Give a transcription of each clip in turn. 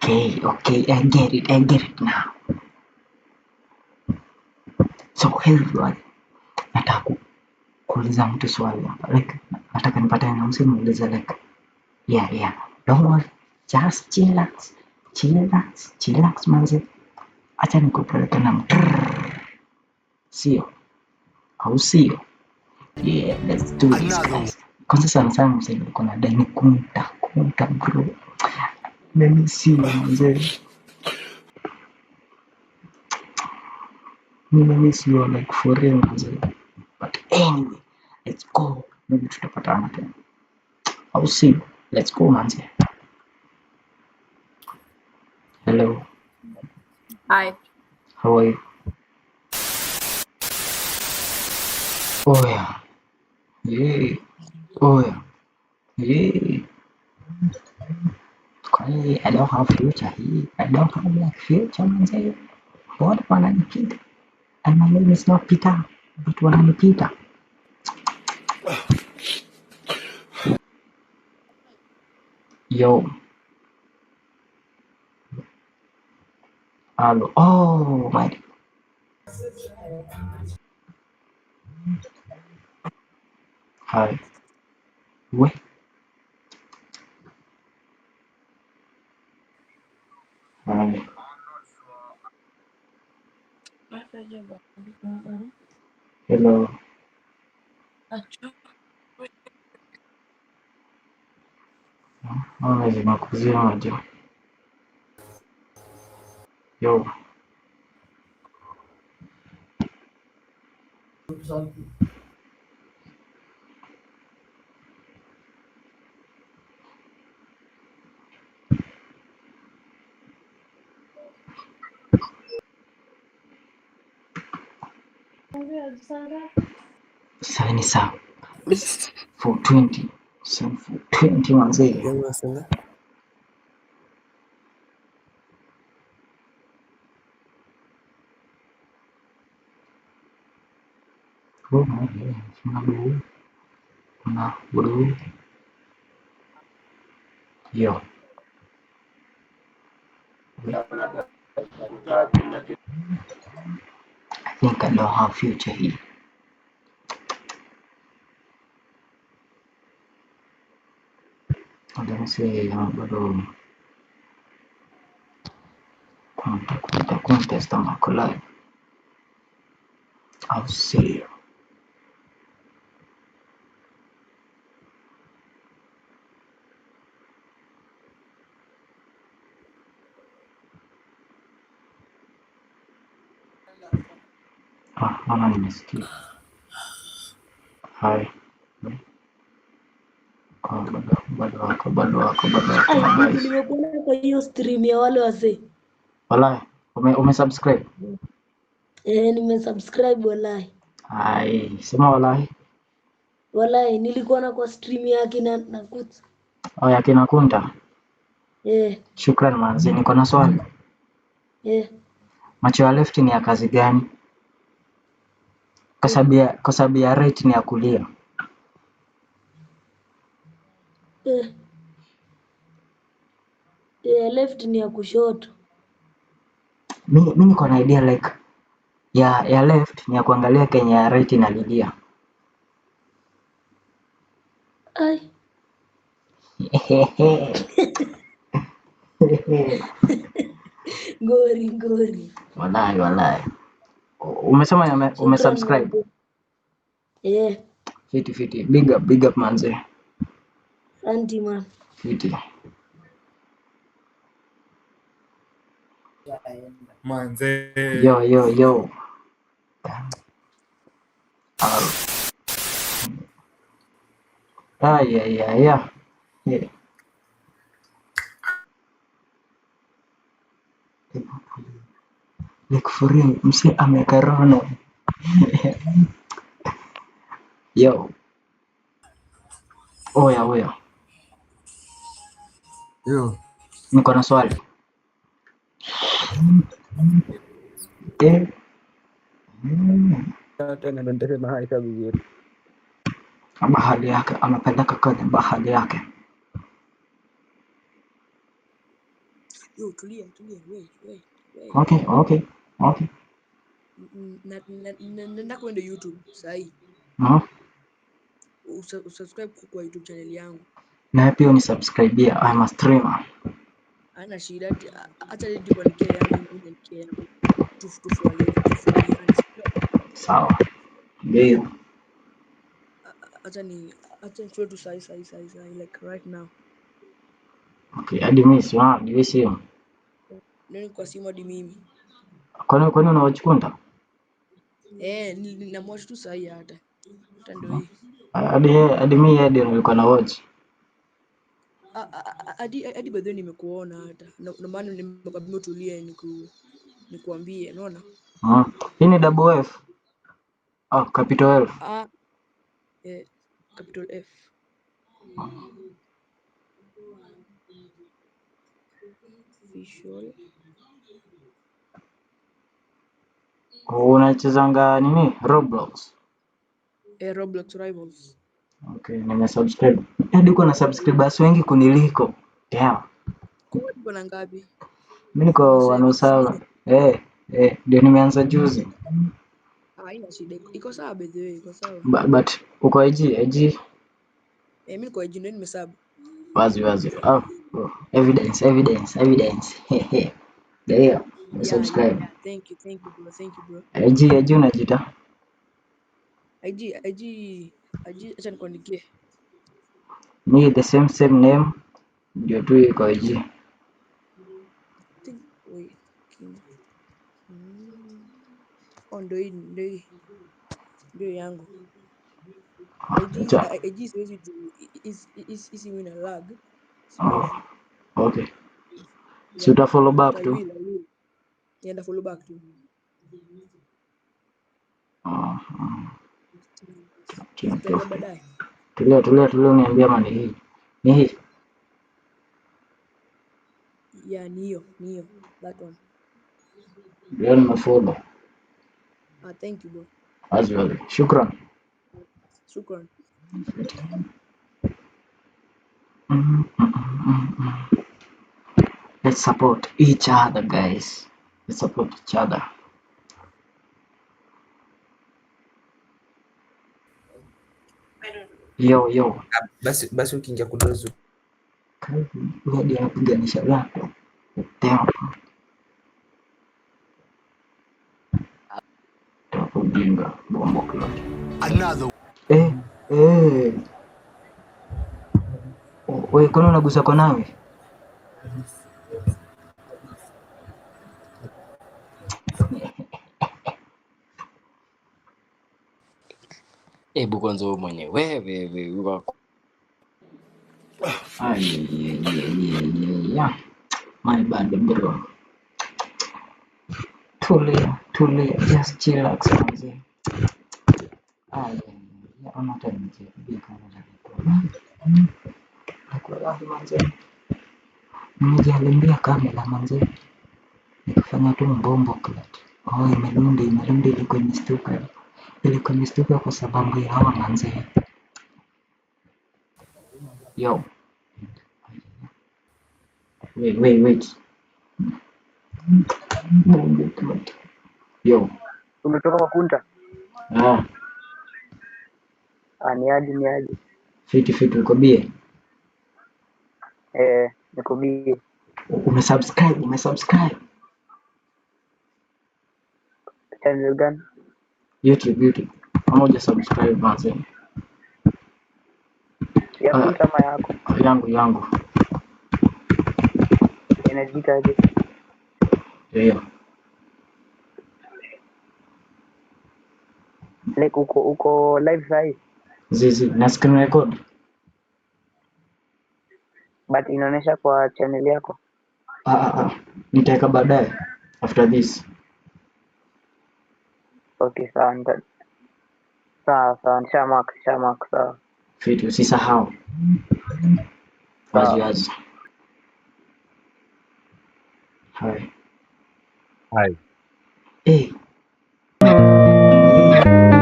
Okay, I get it now. So everyone, nataka kuuliza mtu swali hapa. Like, nataka nipatane na msemo muulize like, yeah. Don't worry. Just chillax manze. Acha nikupeleke na sio? Au sio? Yeah, let's do this guys. Kwanza sana msemo nilikuwa nadai ni kunta bro. Mimi sio manze. Mimi sio like for real manze. But anyway, let's go. Maybe tutapatana tena. Au sio? Let's go manze. Hello. Hi. How are you? Oh yeah. Yeah. Oh yeah. Kwani I don't have future here. I don't have like future manze. What wananipita? And my name is not Peter, but wananipita. Yo. Hello. Oh my. Hi. Wait. Hi. Hello. Lazima kuzima jo. Yo. Sasa ni sawa. 420. 420 manze. Oh my god. Nah, bro. Yo. I think I know how future here. Let me say, bro. Quanta sta macolai. I'll see you. Naona nimesikia. Hi. Bado wako. Nimekuona kwa hiyo stream ya wale wazee. Walai, umesubscribe? Nimesubscribe walai. Ai, sema walai. Walai, nilikuwa na kwa stream ya kina Nakuts. Oh, ya kina Kunta? Shukran manzi, niko na swali. Macho ya left ni ya kazi gani? Kwa sababu ya right ni ya kulia. Left ni ya kushoto. Mimi niko na idea like ya left ni ya kuangalia kenye ya right inalilia. Ai. Ngori. Walai. Umesema umesubscribe? Fiti. Big up manze. Asante man. Fiti. Manze. Yo. Yeah. Like for real, msi amekarano. Yo. Oya. Yo. Niko na swali. Tena ndo nitaka mahali kabisa. Bahali yake amepeleka kwenye bahali yake. Yo, tulia. Wait. Okay. Nenda kwenda YouTube sahi. Usubscribe kwa YouTube channel yangu. Na pia unisubscribe. I'm a streamer. Ana shida acha nikuandikie yangu niandikie yako. Tufoliane. Sawa. Ndio. Acha nichukue tu sahi like right now. Okay, hadi mimi sio. Nini kwa simu hadi mimi. Kwani unawachukunda? Ninamwatch tu sahi hata ndio hii. Hadi mimi nilikuwa na watch. Hadi bado nimekuona hata. Na maana nimekwambia tulie nikuambie, unaona? Hii ni double F. Capital F. Capital F. Visual. Unachezanga nini? Roblox. Roblox Rivals. Okay, nimesubscribe. Hadi uko na subscribers wengi kuniliko. Damn. Uko na ngapi? Mimi niko 107. Ndio nimeanza juzi. Haina shida. Iko sawa by the way, iko sawa. But uko IG? Mimi niko IG ndio nimesub. Wazi. Evidence. Ndio. Subscribe. Yeah. Thank you bro. IG unajita? IG acha nikuandikie. Ni the same name. Ndio tu iko IG. Wait. Ndio yangu. IG siwezi tu isi wina lag. Okay. Si uta follow back tu. Nienda follow back tu. Okay. Baadaye. Tulia niambia mani hii. Ni hii. Yeah, ni hiyo. That one. Ndio nimefollow. Thank you bro. Wazi. Shukran. Let's support each other, guys. Let's support each other. Yo. Basi ukiingia kudozu. Hadi anapiganisha watu. Damn. Tapojinga bombo klati. Another. Wewe kwani unagusa kwa nawe? Hebu kwanza wewe mwenyewe wewe Yeah. My bad bro. Tulia. Just relax manze. Ona tena bika kwa manze. Nimejalimbia kamera manze. Nikifanya tu mbombo klati. Imelundi ilikuwa mistuka kwa sababu ya hawa manze. Yo. Wait. Mbombo klati. Yo. Umetoka kwa kunta? Ni aje. Fiti uko bie? Niko bie. Umesubscribe? Channel gani? YouTube. Pamoja subscribe manze. Ya kunta ama yako? Yangu. Inajiita aje? Ndio. Like uko live sahi? Zizi, na screen record. But inaonyesha kwa channel yako? Nitaweka baadaye after this. Okay, sawa. Nishamark sawa. Fiti, usisahau. Wazi. Hi.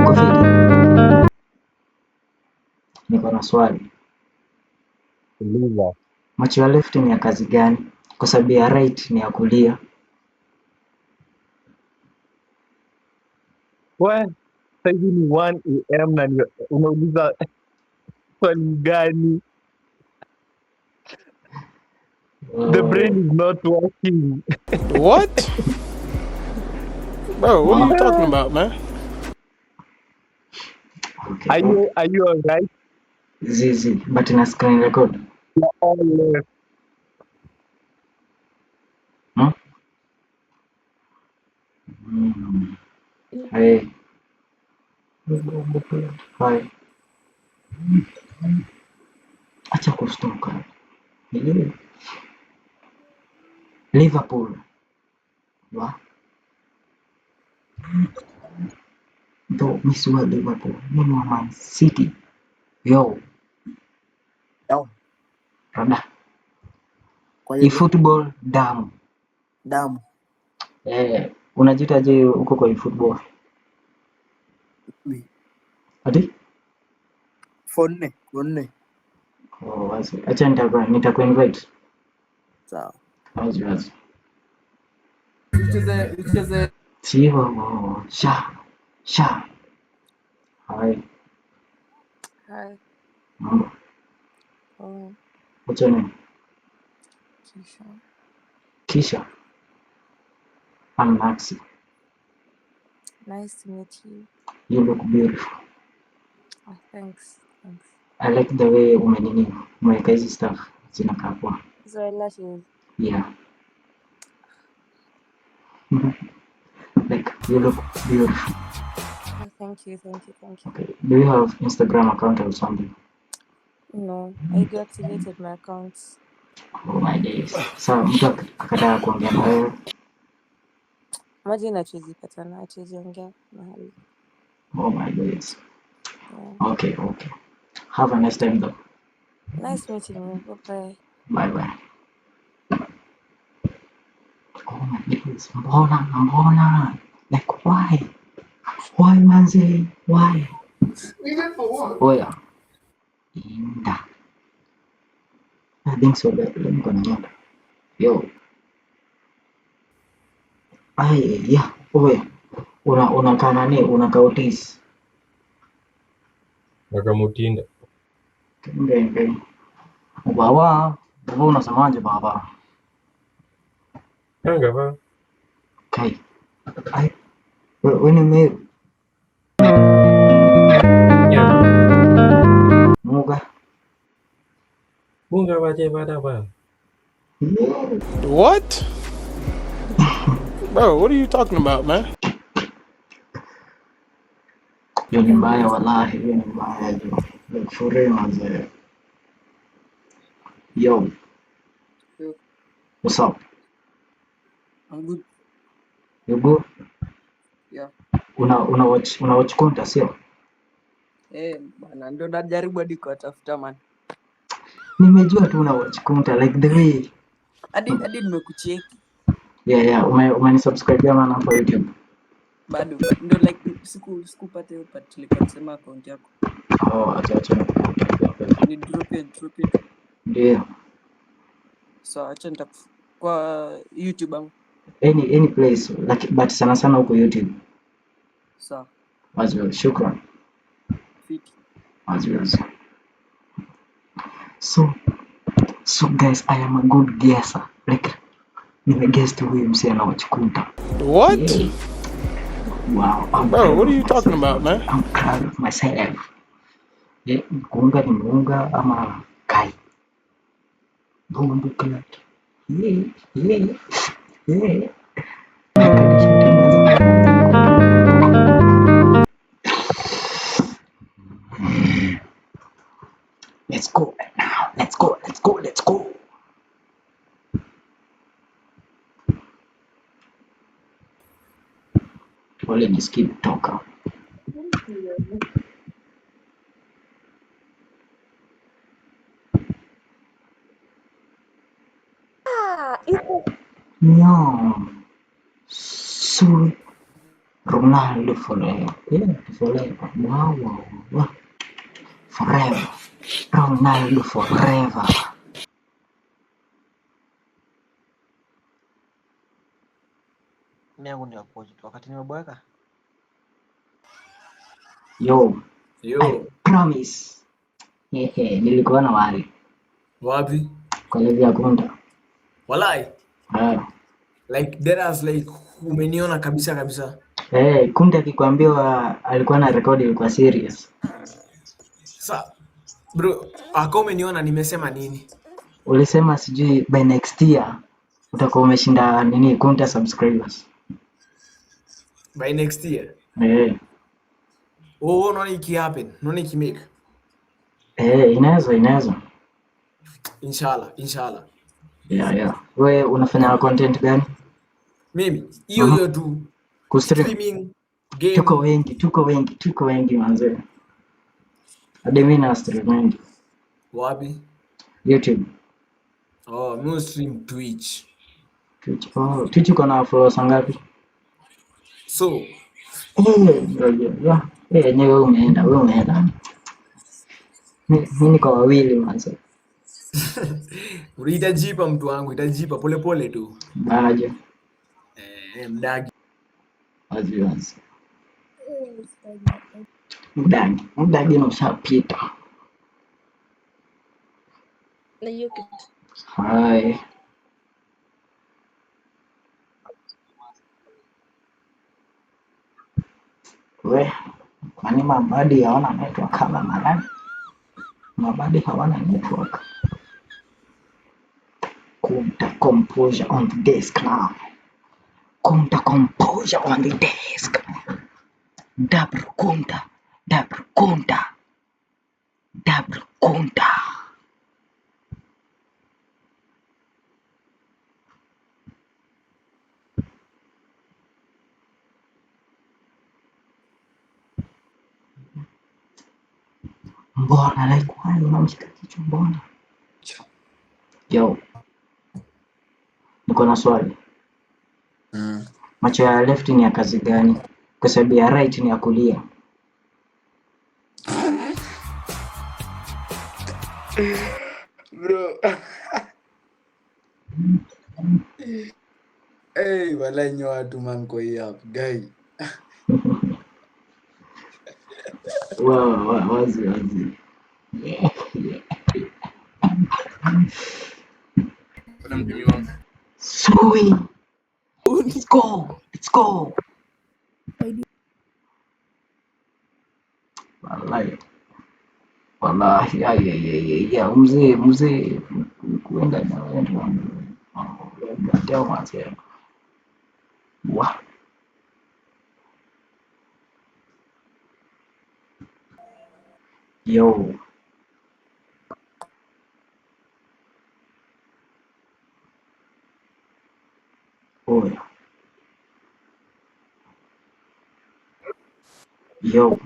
Uko fiti? Niko na swali. Macho ya left ni ya kazi gani? kwa sababu ya right ni ya kulia. Sasa hivi ni 1 am na unauliza swali gani? The brain is not working. What? Bro, what are you talking about, man? Okay. Are you alright? Zizi, but na screen record. You're all left. Hmm? Hey. Hi. Acha kustuka. Liverpool. Wa? Though miss wa Liverpool. Mimi wa Man City. Yo. Yo. Rada. Kwa Hii hiyo football damu. damu Unajitaje huko kwa hii football? ni Ati? 4-4. Oh, wazi. Acha nitakuinvite. Sawa. Wazi. Ucheze Chivo. Sha. Hai. Hi. Mambo. Oh, What's your name? Keisha. Kisha. I'm Maxi. Nice to meet you. You look beautiful. Oh, thanks. I like the way umeweka hizi stuff zinakaa poa. These are lashes. Yeah. Like you look beautiful. Oh, thank you. Okay. Do you have Instagram account or something? No, I deactivated my accounts. Oh my days. Sawa, mtu akataka kuongea na wewe. Imagine hatuwezi patana, hatuwezi ongea mahali. Oh my days. Yeah. Okay. Have a nice time though. Nice meeting you. Bye. Bye. Oh my days. Mbona? Like why? Why manzi? Why? Oya. Inda. I think so. Let me go. Yo. Ay, yeah. Oya. Unakaa nani? Unakaa Otis. Nakamutinda. Okay. Baba unasemaje baba? Yanga ba. Okay. Wewe ni Meru. Munga baje bada ba. What? Bro, what are you talking about, man? Hiyo ni mbaya wallahi, hiyo ni mbaya jo. Like for real manze. Yo. What's up? I'm good. You good? Yeah. Una watch Konta sio? Bana ndio najaribu hadi kuwatafuta man. Nimejua tu una watch Konta like the way. Hadi nimekucheki. Yeah, umenisubscribe man hapo YouTube. Bado ndio like sikupata hiyo part like kusema account yako. Oh, acha. Ni drop it. Ndio. So acha kwa YouTube ama Any place like but sana huko YouTube. sawa. Wazi, shukran. Fiti. Wazi. So guys, I am a good guesser. Like nimeguess tu huyu msee anawachikunta. What? Yeah. Wow. Bro, what are you talking about, man? I'm proud of myself. Yeah, kuunga ni muunga ama kai. Bombo kala. Yeah. Let's go now. Let's go. Wale nisikii kutoka. No. So Ronaldo forever. Yeah, forever. Wow. Forever. Ronaldo forever. Mimi yangu ni opposite. Wakati nimeboeka. Yo, I Yo, promise. Nilikuwa na wali wapi? kwa live ya Kunda. Walai. Ah. Like there is like umeniona kabisa kabisa. Kunda akikwambia alikuwa na rekodi ilikuwa serious. Sa bro, ako umeniona nimesema nini? Ulisema sijui by next year utakuwa umeshinda nini Kunda subscribers. By next year. Oh, unaona iki happen? Unaona iki make? Inaweza. Inshallah. Yeah. Wewe unafanya content gani? Mimi hiyo tu streaming game. Tuko wengi manze. Hadi mimi na stream wengi. Wapi? YouTube. Oh, no stream Twitch. Twitch uko na followers ngapi? So, wewe umeenda. Mimi niko wawili manze. Itajipa mtu wangu, itajipa pole tu. Aje. Mdagi. Wazi. Mdagi na ushapita. Na hiyo kitu. Hai. Kwani mabadi hawana network kama malani? Mabadi hawana network. Kunta composure on the desk now. Kunta composure on the desk. Double Kunta. Mbona like why unamshika kichwa mbona? Yo. Niko na swali. Macho ya left ni ya kazi gani? Kwa sababu ya right ni ya kulia. Bro. Wala nyo watu man kwa hii app, guy. Wazi. Yeah. Sui. Let's go. Wallahi, ya mzee kuenda na wewe ndio mwanzo. Yo. Yo.